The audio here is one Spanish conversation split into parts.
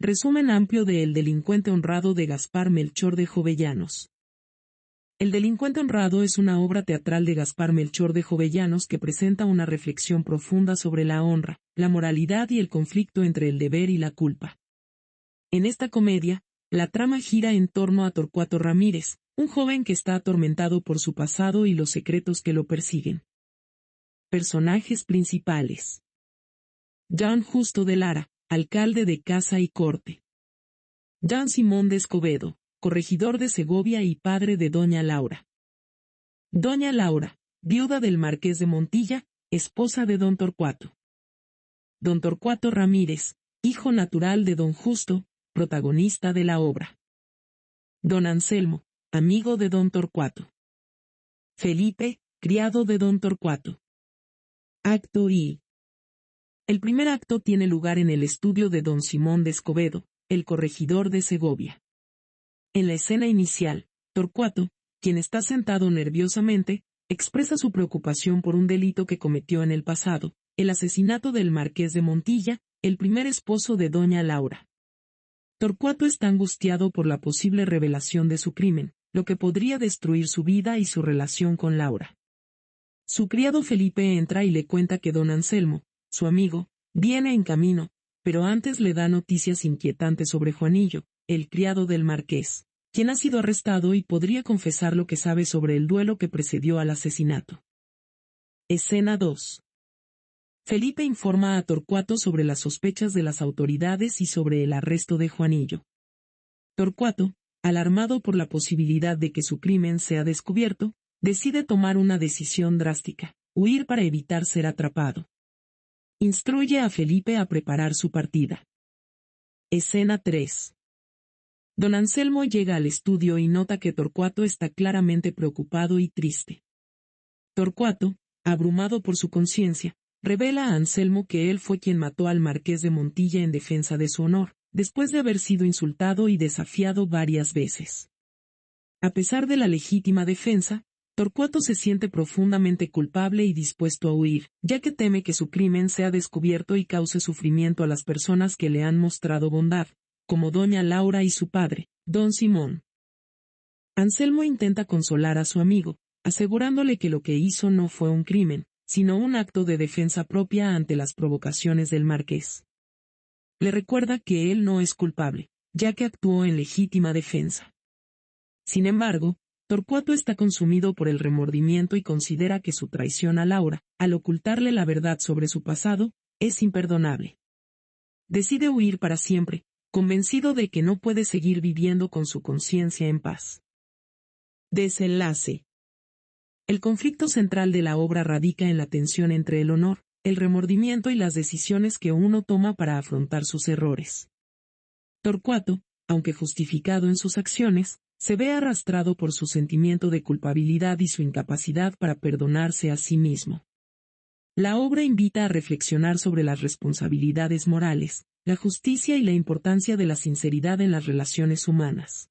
Resumen amplio de El delincuente honrado de Gaspar Melchor de Jovellanos. El delincuente honrado es una obra teatral de Gaspar Melchor de Jovellanos que presenta una reflexión profunda sobre la honra, la moralidad y el conflicto entre el deber y la culpa. En esta comedia, la trama gira en torno a Torcuato Ramírez, un joven que está atormentado por su pasado y los secretos que lo persiguen. Personajes principales: Don Justo de Lara, alcalde de Casa y Corte. Don Simón de Escobedo, corregidor de Segovia y padre de Doña Laura. Doña Laura, viuda del Marqués de Montilla, esposa de Don Torcuato. Don Torcuato Ramírez, hijo natural de Don Justo, protagonista de la obra. Don Anselmo, amigo de Don Torcuato. Felipe, criado de Don Torcuato. Acto I. El primer acto tiene lugar en el estudio de Don Simón de Escobedo, el corregidor de Segovia. En la escena inicial, Torcuato, quien está sentado nerviosamente, expresa su preocupación por un delito que cometió en el pasado, el asesinato del Marqués de Montilla, el primer esposo de Doña Laura. Torcuato está angustiado por la posible revelación de su crimen, lo que podría destruir su vida y su relación con Laura. Su criado Felipe entra y le cuenta que Don Anselmo, su amigo, viene en camino, pero antes le da noticias inquietantes sobre Juanillo, el criado del marqués, quien ha sido arrestado y podría confesar lo que sabe sobre el duelo que precedió al asesinato. Escena 2. Felipe informa a Torcuato sobre las sospechas de las autoridades y sobre el arresto de Juanillo. Torcuato, alarmado por la posibilidad de que su crimen sea descubierto, decide tomar una decisión drástica: huir para evitar ser atrapado. Instruye a Felipe a preparar su partida. Escena 3. Don Anselmo llega al estudio y nota que Torcuato está claramente preocupado y triste. Torcuato, abrumado por su conciencia, revela a Anselmo que él fue quien mató al Marqués de Montilla en defensa de su honor, después de haber sido insultado y desafiado varias veces. A pesar de la legítima defensa, Torcuato se siente profundamente culpable y dispuesto a huir, ya que teme que su crimen sea descubierto y cause sufrimiento a las personas que le han mostrado bondad, como Doña Laura y su padre, Don Simón. Anselmo intenta consolar a su amigo, asegurándole que lo que hizo no fue un crimen, sino un acto de defensa propia ante las provocaciones del marqués. Le recuerda que él no es culpable, ya que actuó en legítima defensa. Sin embargo, Torcuato está consumido por el remordimiento y considera que su traición a Laura, al ocultarle la verdad sobre su pasado, es imperdonable. Decide huir para siempre, convencido de que no puede seguir viviendo con su conciencia en paz. Desenlace. El conflicto central de la obra radica en la tensión entre el honor, el remordimiento y las decisiones que uno toma para afrontar sus errores. Torcuato, aunque justificado en sus acciones, se ve arrastrado por su sentimiento de culpabilidad y su incapacidad para perdonarse a sí mismo. La obra invita a reflexionar sobre las responsabilidades morales, la justicia y la importancia de la sinceridad en las relaciones humanas.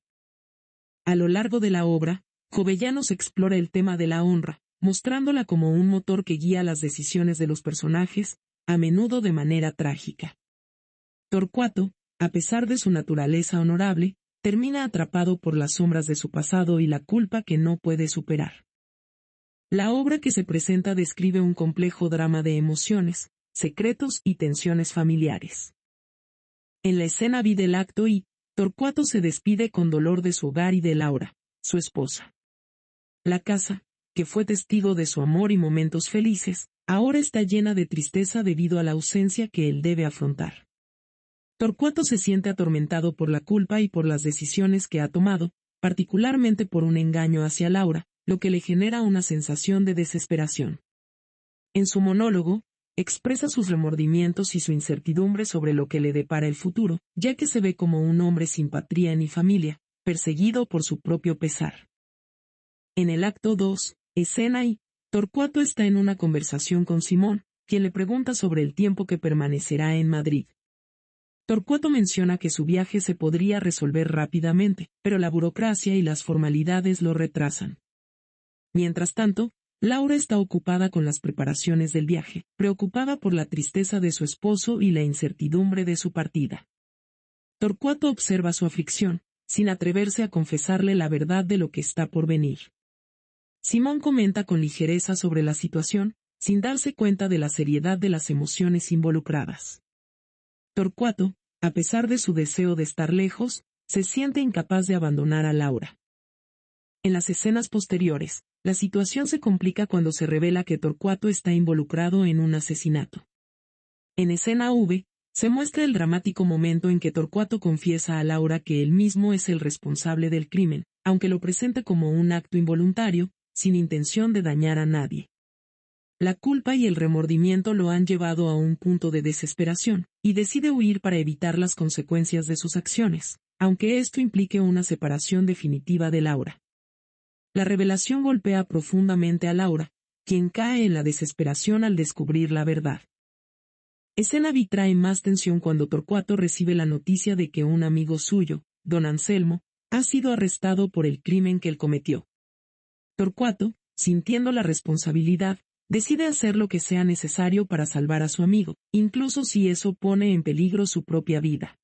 A lo largo de la obra, Jovellanos explora el tema de la honra, mostrándola como un motor que guía las decisiones de los personajes, a menudo de manera trágica. Torcuato, a pesar de su naturaleza honorable, termina atrapado por las sombras de su pasado y la culpa que no puede superar. La obra que se presenta describe un complejo drama de emociones, secretos y tensiones familiares. En la escena B del acto I, Torcuato se despide con dolor de su hogar y de Laura, su esposa. La casa, que fue testigo de su amor y momentos felices, ahora está llena de tristeza debido a la ausencia que él debe afrontar. Torcuato se siente atormentado por la culpa y por las decisiones que ha tomado, particularmente por un engaño hacia Laura, lo que le genera una sensación de desesperación. En su monólogo, expresa sus remordimientos y su incertidumbre sobre lo que le depara el futuro, ya que se ve como un hombre sin patria ni familia, perseguido por su propio pesar. En el acto 2, escena I, Torcuato está en una conversación con Simón, quien le pregunta sobre el tiempo que permanecerá en Madrid. Torcuato menciona que su viaje se podría resolver rápidamente, pero la burocracia y las formalidades lo retrasan. Mientras tanto, Laura está ocupada con las preparaciones del viaje, preocupada por la tristeza de su esposo y la incertidumbre de su partida. Torcuato observa su aflicción, sin atreverse a confesarle la verdad de lo que está por venir. Simón comenta con ligereza sobre la situación, sin darse cuenta de la seriedad de las emociones involucradas. Torcuato, a pesar de su deseo de estar lejos, se siente incapaz de abandonar a Laura. En las escenas posteriores, la situación se complica cuando se revela que Torcuato está involucrado en un asesinato. En escena V, se muestra el dramático momento en que Torcuato confiesa a Laura que él mismo es el responsable del crimen, aunque lo presenta como un acto involuntario, sin intención de dañar a nadie. La culpa y el remordimiento lo han llevado a un punto de desesperación, y decide huir para evitar las consecuencias de sus acciones, aunque esto implique una separación definitiva de Laura. La revelación golpea profundamente a Laura, quien cae en la desesperación al descubrir la verdad. Escena V trae más tensión cuando Torcuato recibe la noticia de que un amigo suyo, don Anselmo, ha sido arrestado por el crimen que él cometió. Torcuato, sintiendo la responsabilidad, decide hacer lo que sea necesario para salvar a su amigo, incluso si eso pone en peligro su propia vida.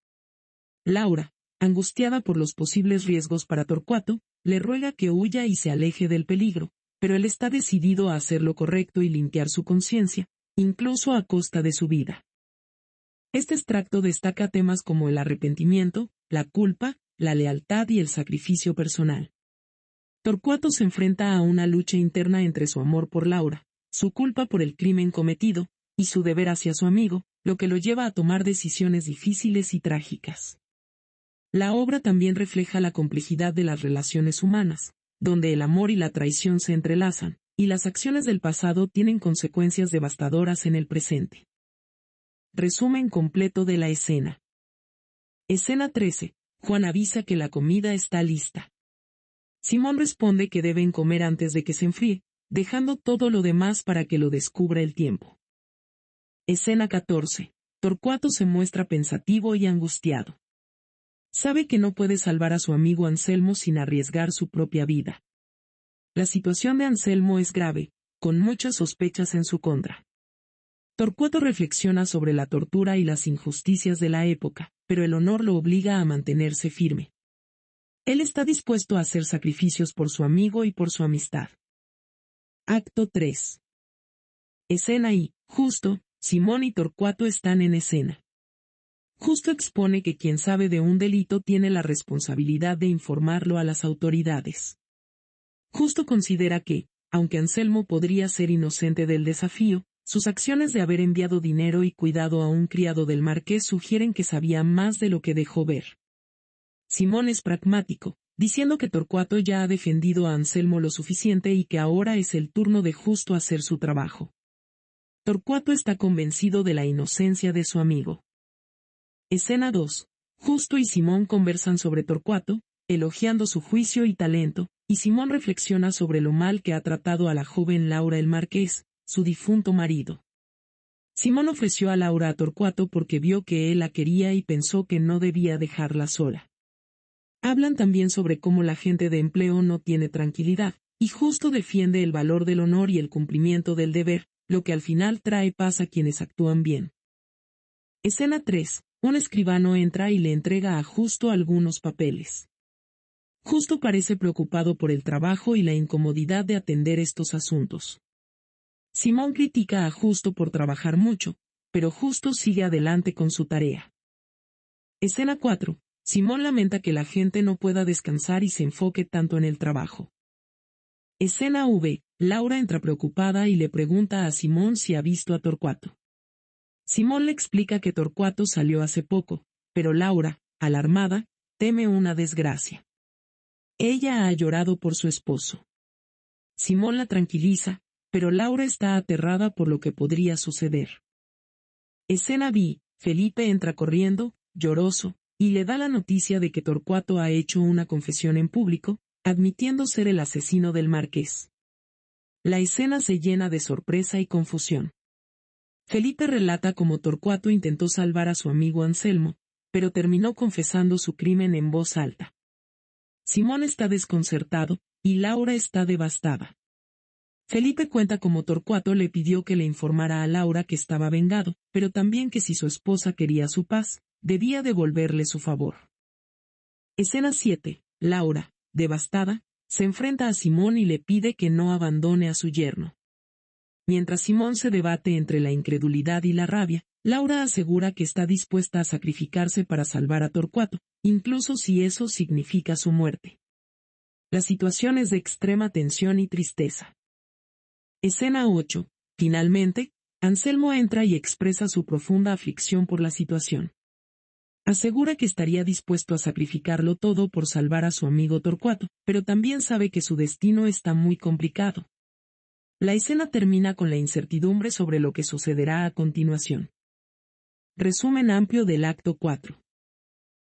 Laura, angustiada por los posibles riesgos para Torcuato, le ruega que huya y se aleje del peligro, pero él está decidido a hacer lo correcto y limpiar su conciencia, incluso a costa de su vida. Este extracto destaca temas como el arrepentimiento, la culpa, la lealtad y el sacrificio personal. Torcuato se enfrenta a una lucha interna entre su amor por Laura, su culpa por el crimen cometido, y su deber hacia su amigo, lo que lo lleva a tomar decisiones difíciles y trágicas. La obra también refleja la complejidad de las relaciones humanas, donde el amor y la traición se entrelazan, y las acciones del pasado tienen consecuencias devastadoras en el presente. Resumen completo de la escena. Escena 13. Juan avisa que la comida está lista. Simón responde que deben comer antes de que se enfríe, dejando todo lo demás para que lo descubra el tiempo. Escena 14. Torcuato se muestra pensativo y angustiado. Sabe que no puede salvar a su amigo Anselmo sin arriesgar su propia vida. La situación de Anselmo es grave, con muchas sospechas en su contra. Torcuato reflexiona sobre la tortura y las injusticias de la época, pero el honor lo obliga a mantenerse firme. Él está dispuesto a hacer sacrificios por su amigo y por su amistad. Acto 3. Escena I. Justo, Simón y Torcuato están en escena. Justo expone que quien sabe de un delito tiene la responsabilidad de informarlo a las autoridades. Justo considera que, aunque Anselmo podría ser inocente del desafío, sus acciones de haber enviado dinero y cuidado a un criado del marqués sugieren que sabía más de lo que dejó ver. Simón es pragmático, diciendo que Torcuato ya ha defendido a Anselmo lo suficiente y que ahora es el turno de Justo hacer su trabajo. Torcuato está convencido de la inocencia de su amigo. Escena 2. Justo y Simón conversan sobre Torcuato, elogiando su juicio y talento, y Simón reflexiona sobre lo mal que ha tratado a la joven Laura el marqués, su difunto marido. Simón ofreció a Laura a Torcuato porque vio que él la quería y pensó que no debía dejarla sola. Hablan también sobre cómo la gente de empleo no tiene tranquilidad, y Justo defiende el valor del honor y el cumplimiento del deber, lo que al final trae paz a quienes actúan bien. Escena 3. Un escribano entra y le entrega a Justo algunos papeles. Justo parece preocupado por el trabajo y la incomodidad de atender estos asuntos. Simón critica a Justo por trabajar mucho, pero Justo sigue adelante con su tarea. Escena 4. Simón lamenta que la gente no pueda descansar y se enfoque tanto en el trabajo. Escena V. Laura entra preocupada y le pregunta a Simón si ha visto a Torcuato. Simón le explica que Torcuato salió hace poco, pero Laura, alarmada, teme una desgracia. Ella ha llorado por su esposo. Simón la tranquiliza, pero Laura está aterrada por lo que podría suceder. Escena B. Felipe entra corriendo, lloroso, y le da la noticia de que Torcuato ha hecho una confesión en público, admitiendo ser el asesino del marqués. La escena se llena de sorpresa y confusión. Felipe relata cómo Torcuato intentó salvar a su amigo Anselmo, pero terminó confesando su crimen en voz alta. Simón está desconcertado, y Laura está devastada. Felipe cuenta cómo Torcuato le pidió que le informara a Laura que estaba vengado, pero también que si su esposa quería su paz, debía devolverle su favor. Escena 7. Laura, devastada, se enfrenta a Simón y le pide que no abandone a su yerno. Mientras Simón se debate entre la incredulidad y la rabia, Laura asegura que está dispuesta a sacrificarse para salvar a Torcuato, incluso si eso significa su muerte. La situación es de extrema tensión y tristeza. Escena 8. Finalmente, Anselmo entra y expresa su profunda aflicción por la situación. Asegura que estaría dispuesto a sacrificarlo todo por salvar a su amigo Torcuato, pero también sabe que su destino está muy complicado. La escena termina con la incertidumbre sobre lo que sucederá a continuación. Resumen amplio del acto 4.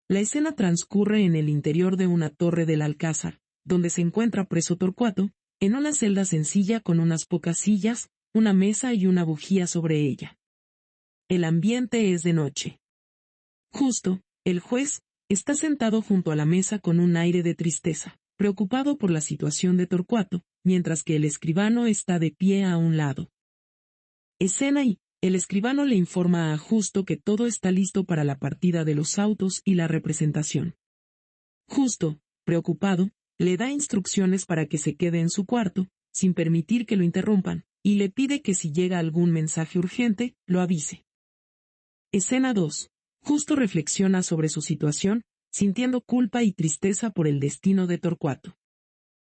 La escena transcurre en el interior de una torre del Alcázar, donde se encuentra preso Torcuato, en una celda sencilla con unas pocas sillas, una mesa y una bujía sobre ella. El ambiente es de noche. Justo, el juez, está sentado junto a la mesa con un aire de tristeza, preocupado por la situación de Torcuato, mientras que el escribano está de pie a un lado. Escena y, el escribano le informa a Justo que todo está listo para la partida de los autos y la representación. Justo, preocupado, le da instrucciones para que se quede en su cuarto, sin permitir que lo interrumpan, y le pide que si llega algún mensaje urgente, lo avise. Escena 2. Justo reflexiona sobre su situación, sintiendo culpa y tristeza por el destino de Torcuato.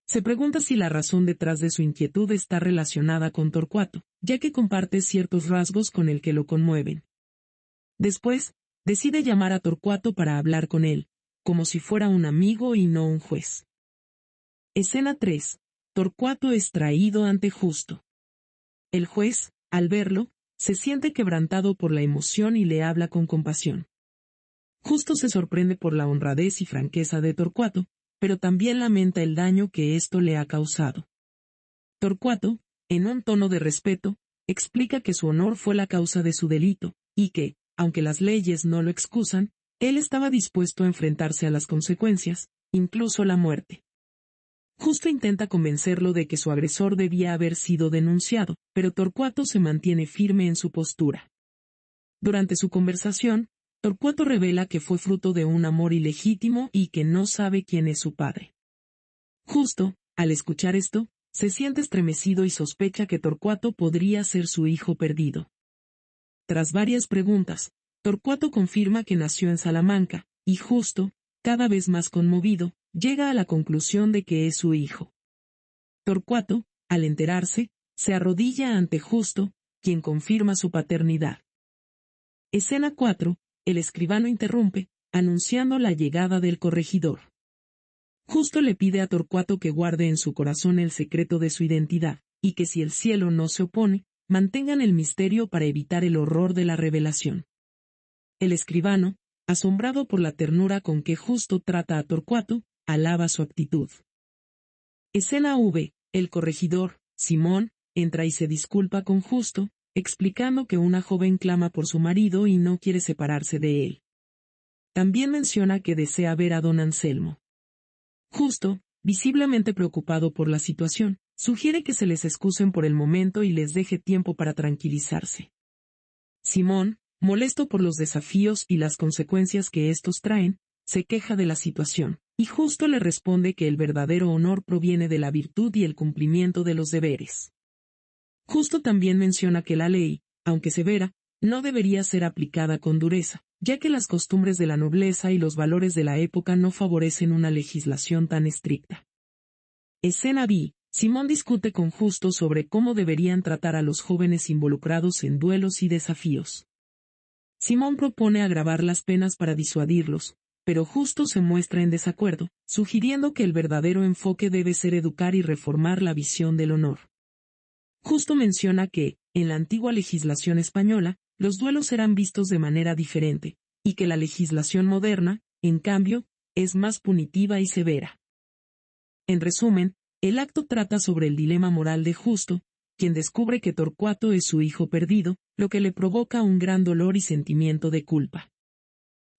Se pregunta si la razón detrás de su inquietud está relacionada con Torcuato, ya que comparte ciertos rasgos con el que lo conmueven. Después, decide llamar a Torcuato para hablar con él, como si fuera un amigo y no un juez. Escena 3. Torcuato es traído ante Justo. El juez, al verlo, se siente quebrantado por la emoción y le habla con compasión. Justo se sorprende por la honradez y franqueza de Torcuato, pero también lamenta el daño que esto le ha causado. Torcuato, en un tono de respeto, explica que su honor fue la causa de su delito, y que, aunque las leyes no lo excusan, él estaba dispuesto a enfrentarse a las consecuencias, incluso la muerte. Justo intenta convencerlo de que su agresor debía haber sido denunciado, pero Torcuato se mantiene firme en su postura. Durante su conversación, Torcuato revela que fue fruto de un amor ilegítimo y que no sabe quién es su padre. Justo, al escuchar esto, se siente estremecido y sospecha que Torcuato podría ser su hijo perdido. Tras varias preguntas, Torcuato confirma que nació en Salamanca, y Justo, cada vez más conmovido, llega a la conclusión de que es su hijo. Torcuato, al enterarse, se arrodilla ante Justo, quien confirma su paternidad. Escena 4. El escribano interrumpe, anunciando la llegada del corregidor. Justo le pide a Torcuato que guarde en su corazón el secreto de su identidad, y que si el cielo no se opone, mantengan el misterio para evitar el horror de la revelación. El escribano, asombrado por la ternura con que Justo trata a Torcuato, alaba su actitud. Escena V. El corregidor, Simón, entra y se disculpa con Justo, explicando que una joven clama por su marido y no quiere separarse de él. También menciona que desea ver a don Anselmo. Justo, visiblemente preocupado por la situación, sugiere que se les excusen por el momento y les deje tiempo para tranquilizarse. Simón, molesto por los desafíos y las consecuencias que estos traen, se queja de la situación, y Justo le responde que el verdadero honor proviene de la virtud y el cumplimiento de los deberes. Justo también menciona que la ley, aunque severa, no debería ser aplicada con dureza, ya que las costumbres de la nobleza y los valores de la época no favorecen una legislación tan estricta. Escena B. Simón discute con Justo sobre cómo deberían tratar a los jóvenes involucrados en duelos y desafíos. Simón propone agravar las penas para disuadirlos, pero Justo se muestra en desacuerdo, sugiriendo que el verdadero enfoque debe ser educar y reformar la visión del honor. Justo menciona que, en la antigua legislación española, los duelos eran vistos de manera diferente, y que la legislación moderna, en cambio, es más punitiva y severa. En resumen, el acto trata sobre el dilema moral de Justo, quien descubre que Torcuato es su hijo perdido, lo que le provoca un gran dolor y sentimiento de culpa.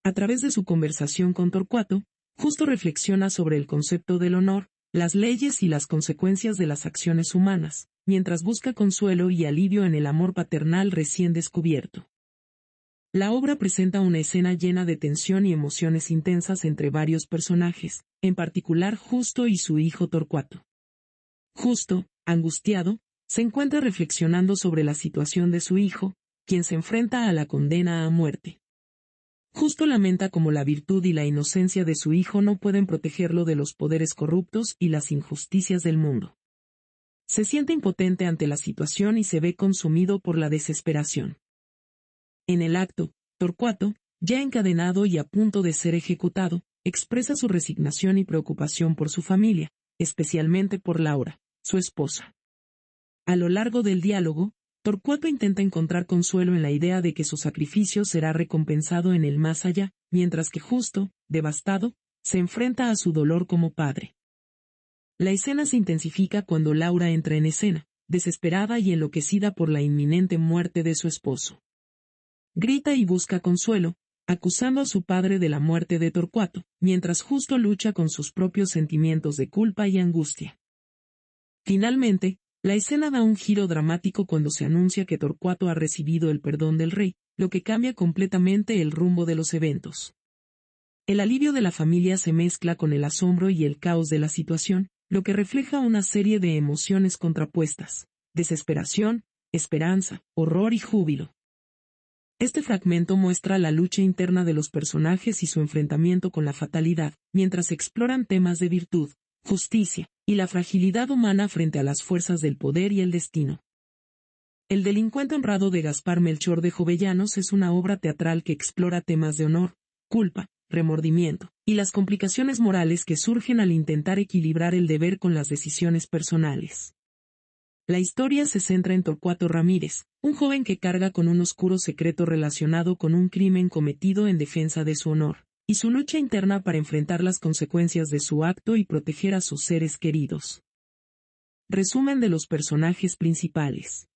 A través de su conversación con Torcuato, Justo reflexiona sobre el concepto del honor, las leyes y las consecuencias de las acciones humanas, mientras busca consuelo y alivio en el amor paternal recién descubierto. La obra presenta una escena llena de tensión y emociones intensas entre varios personajes, en particular Justo y su hijo Torcuato. Justo, angustiado, se encuentra reflexionando sobre la situación de su hijo, quien se enfrenta a la condena a muerte. Justo lamenta cómo la virtud y la inocencia de su hijo no pueden protegerlo de los poderes corruptos y las injusticias del mundo. Se siente impotente ante la situación y se ve consumido por la desesperación. En el acto, Torcuato, ya encadenado y a punto de ser ejecutado, expresa su resignación y preocupación por su familia, especialmente por Laura, su esposa. A lo largo del diálogo, Torcuato intenta encontrar consuelo en la idea de que su sacrificio será recompensado en el más allá, mientras que Justo, devastado, se enfrenta a su dolor como padre. La escena se intensifica cuando Laura entra en escena, desesperada y enloquecida por la inminente muerte de su esposo. Grita y busca consuelo, acusando a su padre de la muerte de Torcuato, mientras Justo lucha con sus propios sentimientos de culpa y angustia. Finalmente, la escena da un giro dramático cuando se anuncia que Torcuato ha recibido el perdón del rey, lo que cambia completamente el rumbo de los eventos. El alivio de la familia se mezcla con el asombro y el caos de la situación, lo que refleja una serie de emociones contrapuestas: desesperación, esperanza, horror y júbilo. Este fragmento muestra la lucha interna de los personajes y su enfrentamiento con la fatalidad, mientras exploran temas de virtud, justicia, y la fragilidad humana frente a las fuerzas del poder y el destino. El delincuente honrado de Gaspar Melchor de Jovellanos es una obra teatral que explora temas de honor, culpa, remordimiento, y las complicaciones morales que surgen al intentar equilibrar el deber con las decisiones personales. La historia se centra en Torcuato Ramírez, un joven que carga con un oscuro secreto relacionado con un crimen cometido en defensa de su honor, y su lucha interna para enfrentar las consecuencias de su acto y proteger a sus seres queridos. Resumen de los personajes principales.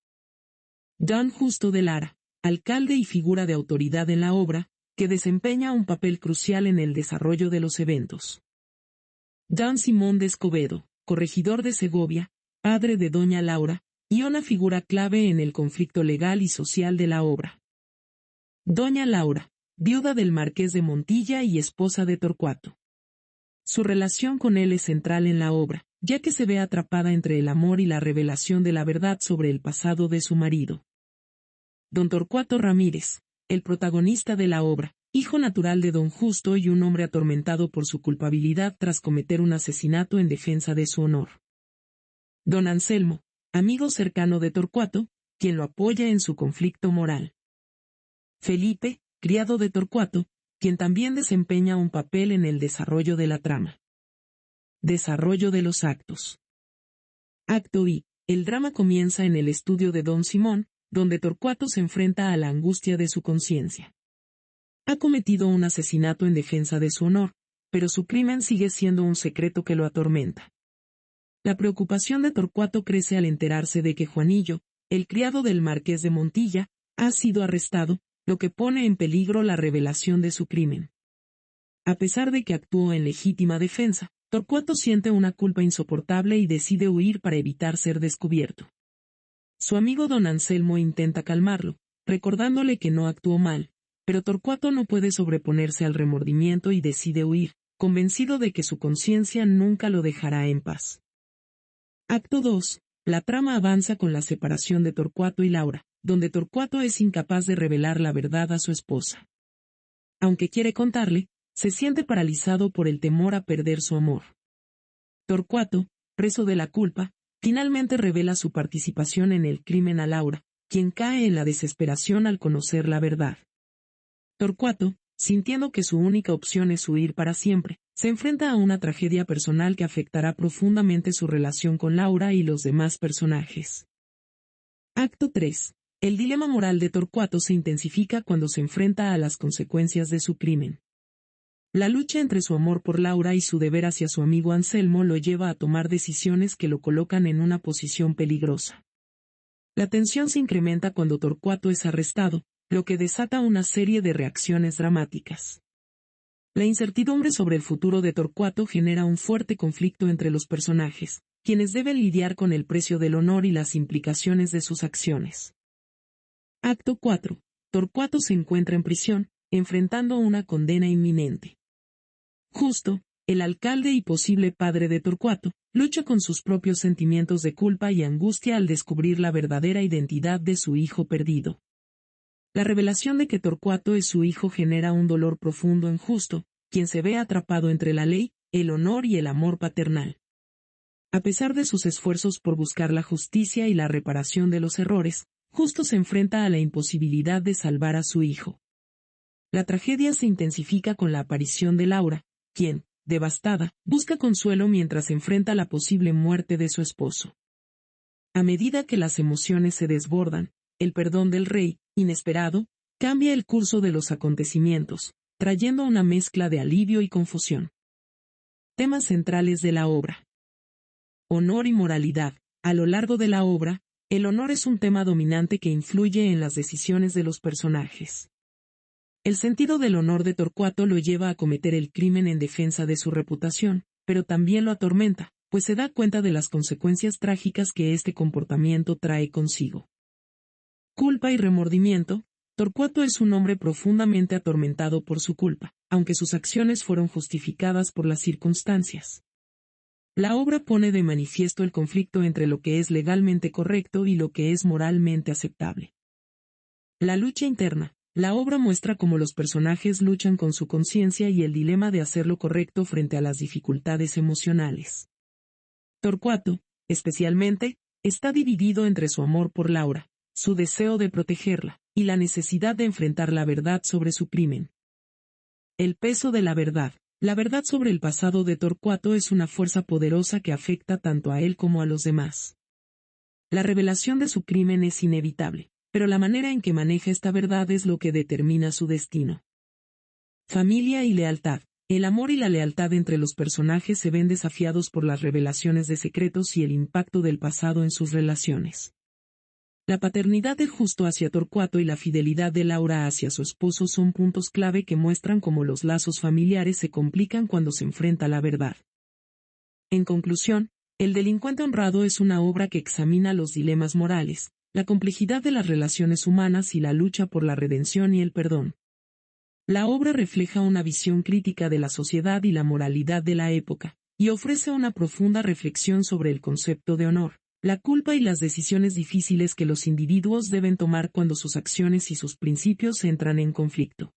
Don Justo de Lara, alcalde y figura de autoridad en la obra, que desempeña un papel crucial en el desarrollo de los eventos. Don Simón de Escobedo, corregidor de Segovia, padre de doña Laura, y una figura clave en el conflicto legal y social de la obra. Doña Laura, viuda del marqués de Montilla y esposa de Torcuato. Su relación con él es central en la obra, ya que se ve atrapada entre el amor y la revelación de la verdad sobre el pasado de su marido. Don Torcuato Ramírez, el protagonista de la obra, hijo natural de don Justo y un hombre atormentado por su culpabilidad tras cometer un asesinato en defensa de su honor. Don Anselmo, amigo cercano de Torcuato, quien lo apoya en su conflicto moral. Felipe, criado de Torcuato, quien también desempeña un papel en el desarrollo de la trama. Desarrollo de los actos. Acto I. El drama comienza en el estudio de don Simón, donde Torcuato se enfrenta a la angustia de su conciencia. Ha cometido un asesinato en defensa de su honor, pero su crimen sigue siendo un secreto que lo atormenta. La preocupación de Torcuato crece al enterarse de que Juanillo, el criado del marqués de Montilla, ha sido arrestado, lo que pone en peligro la revelación de su crimen. A pesar de que actuó en legítima defensa, Torcuato siente una culpa insoportable y decide huir para evitar ser descubierto. Su amigo don Anselmo intenta calmarlo, recordándole que no actuó mal, pero Torcuato no puede sobreponerse al remordimiento y decide huir, convencido de que su conciencia nunca lo dejará en paz. Acto 2. La trama avanza con la separación de Torcuato y Laura, donde Torcuato es incapaz de revelar la verdad a su esposa. Aunque quiere contarle, se siente paralizado por el temor a perder su amor. Torcuato, preso de la culpa, finalmente revela su participación en el crimen a Laura, quien cae en la desesperación al conocer la verdad. Torcuato, sintiendo que su única opción es huir para siempre, se enfrenta a una tragedia personal que afectará profundamente su relación con Laura y los demás personajes. Acto 3. El dilema moral de Torcuato se intensifica cuando se enfrenta a las consecuencias de su crimen. La lucha entre su amor por Laura y su deber hacia su amigo Anselmo lo lleva a tomar decisiones que lo colocan en una posición peligrosa. La tensión se incrementa cuando Torcuato es arrestado, lo que desata una serie de reacciones dramáticas. La incertidumbre sobre el futuro de Torcuato genera un fuerte conflicto entre los personajes, quienes deben lidiar con el precio del honor y las implicaciones de sus acciones. Acto 4. Torcuato se encuentra en prisión, enfrentando una condena inminente. Justo, el alcalde y posible padre de Torcuato, lucha con sus propios sentimientos de culpa y angustia al descubrir la verdadera identidad de su hijo perdido. La revelación de que Torcuato es su hijo genera un dolor profundo en Justo, quien se ve atrapado entre la ley, el honor y el amor paternal. A pesar de sus esfuerzos por buscar la justicia y la reparación de los errores, Justo se enfrenta a la imposibilidad de salvar a su hijo. La tragedia se intensifica con la aparición de Laura, quien, devastada, busca consuelo mientras enfrenta la posible muerte de su esposo. A medida que las emociones se desbordan, el perdón del rey, inesperado, cambia el curso de los acontecimientos, trayendo una mezcla de alivio y confusión. Temas centrales de la obra. Honor y moralidad. A lo largo de la obra, el honor es un tema dominante que influye en las decisiones de los personajes. El sentido del honor de Torcuato lo lleva a cometer el crimen en defensa de su reputación, pero también lo atormenta, pues se da cuenta de las consecuencias trágicas que este comportamiento trae consigo. Culpa y remordimiento. Torcuato es un hombre profundamente atormentado por su culpa, aunque sus acciones fueron justificadas por las circunstancias. La obra pone de manifiesto el conflicto entre lo que es legalmente correcto y lo que es moralmente aceptable. La lucha interna. La obra muestra cómo los personajes luchan con su conciencia y el dilema de hacer lo correcto frente a las dificultades emocionales. Torcuato, especialmente, está dividido entre su amor por Laura, su deseo de protegerla, y la necesidad de enfrentar la verdad sobre su crimen. El peso de la verdad. La verdad sobre el pasado de Torcuato es una fuerza poderosa que afecta tanto a él como a los demás. La revelación de su crimen es inevitable, pero la manera en que maneja esta verdad es lo que determina su destino. Familia y lealtad. El amor y la lealtad entre los personajes se ven desafiados por las revelaciones de secretos y el impacto del pasado en sus relaciones. La paternidad de Justo hacia Torcuato y la fidelidad de Laura hacia su esposo son puntos clave que muestran cómo los lazos familiares se complican cuando se enfrenta la verdad. En conclusión, El delincuente honrado es una obra que examina los dilemas morales, la complejidad de las relaciones humanas y la lucha por la redención y el perdón. La obra refleja una visión crítica de la sociedad y la moralidad de la época, y ofrece una profunda reflexión sobre el concepto de honor, la culpa y las decisiones difíciles que los individuos deben tomar cuando sus acciones y sus principios entran en conflicto.